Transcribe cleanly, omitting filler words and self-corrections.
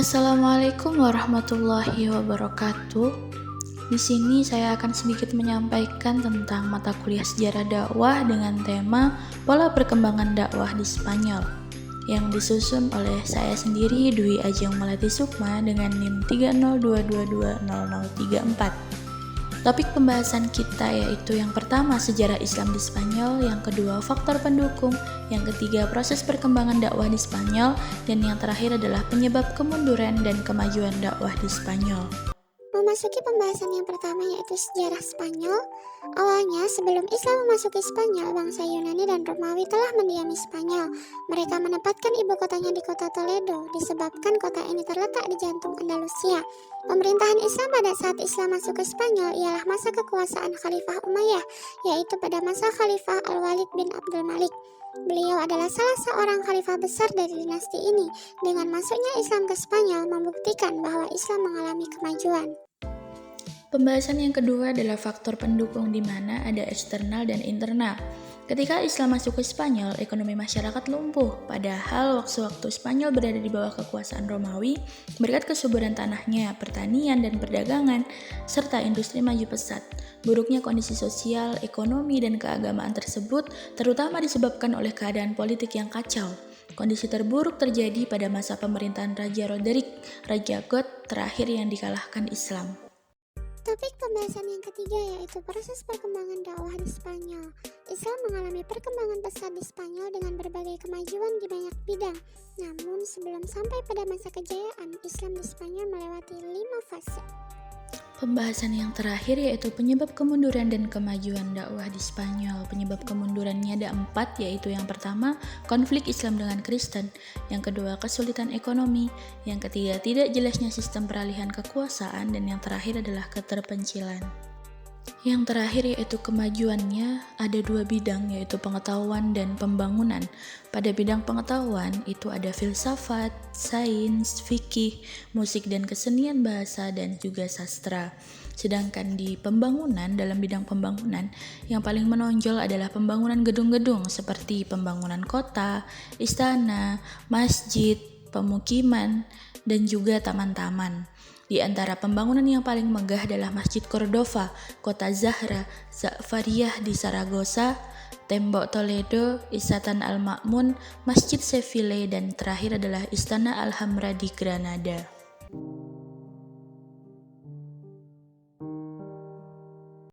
Assalamualaikum warahmatullahi wabarakatuh. Di sini saya akan sedikit menyampaikan tentang mata kuliah sejarah dakwah dengan tema pola perkembangan dakwah di Spanyol yang disusun oleh saya sendiri, Dwi Ajeng Melati Sukma, dengan NIM 302220034. Topik pembahasan kita yaitu yang pertama sejarah Islam di Spanyol, yang kedua faktor pendukung, yang ketiga proses perkembangan dakwah di Spanyol, dan yang terakhir adalah penyebab kemunduran dan kemajuan dakwah di Spanyol. Memasuki pembahasan yang pertama yaitu sejarah Spanyol. Awalnya sebelum Islam memasuki Spanyol, bangsa Yunani dan Romawi telah mendiami Spanyol. Mereka menempatkan ibu kotanya di kota Toledo disebabkan kota ini terletak di jantung Andalusia. Pemerintahan Islam pada saat Islam masuk ke Spanyol ialah masa kekuasaan Khalifah Umayyah, yaitu pada masa Khalifah Al-Walid bin Abdul Malik. Beliau adalah salah seorang khalifah besar dari dinasti ini. Dengan masuknya Islam ke Spanyol membuktikan bahwa Islam mengalami kemajuan. Pembahasan yang kedua adalah faktor pendukung, di mana ada eksternal dan internal. Ketika Islam masuk ke Spanyol, ekonomi masyarakat lumpuh, padahal waktu-waktu Spanyol berada di bawah kekuasaan Romawi, berkat kesuburan tanahnya, pertanian dan perdagangan, serta industri maju pesat. Buruknya kondisi sosial, ekonomi, dan keagamaan tersebut terutama disebabkan oleh keadaan politik yang kacau. Kondisi terburuk terjadi pada masa pemerintahan Raja Roderick, Raja Goth terakhir yang dikalahkan Islam. Topik pembahasan yang ketiga yaitu proses perkembangan dakwah di Spanyol. Islam mengalami perkembangan pesat di Spanyol dengan berbagai kemajuan di banyak bidang. Namun sebelum sampai pada masa kejayaan, Islam di Spanyol melewati 5 fase. Pembahasan yang terakhir yaitu penyebab kemunduran dan kemajuan dakwah di Spanyol. Penyebab kemundurannya ada 4, yaitu yang pertama, konflik Islam dengan Kristen, yang kedua, kesulitan ekonomi, yang ketiga, tidak jelasnya sistem peralihan kekuasaan, dan yang terakhir adalah keterpencilan. Yang terakhir yaitu kemajuannya ada 2 bidang, yaitu pengetahuan dan pembangunan. Pada bidang pengetahuan itu ada filsafat, sains, fikih, musik dan kesenian bahasa, dan juga sastra. Sedangkan di pembangunan, dalam bidang pembangunan, yang paling menonjol adalah pembangunan gedung-gedung seperti pembangunan kota, istana, masjid, pemukiman, dan juga taman-taman. Di antara pembangunan yang paling megah adalah Masjid Cordova, Kota Zahra, Za'fariyah di Saragossa, Tembok Toledo, Istana Al-Ma'mun, Masjid Seville, dan terakhir adalah Istana Alhambra di Granada.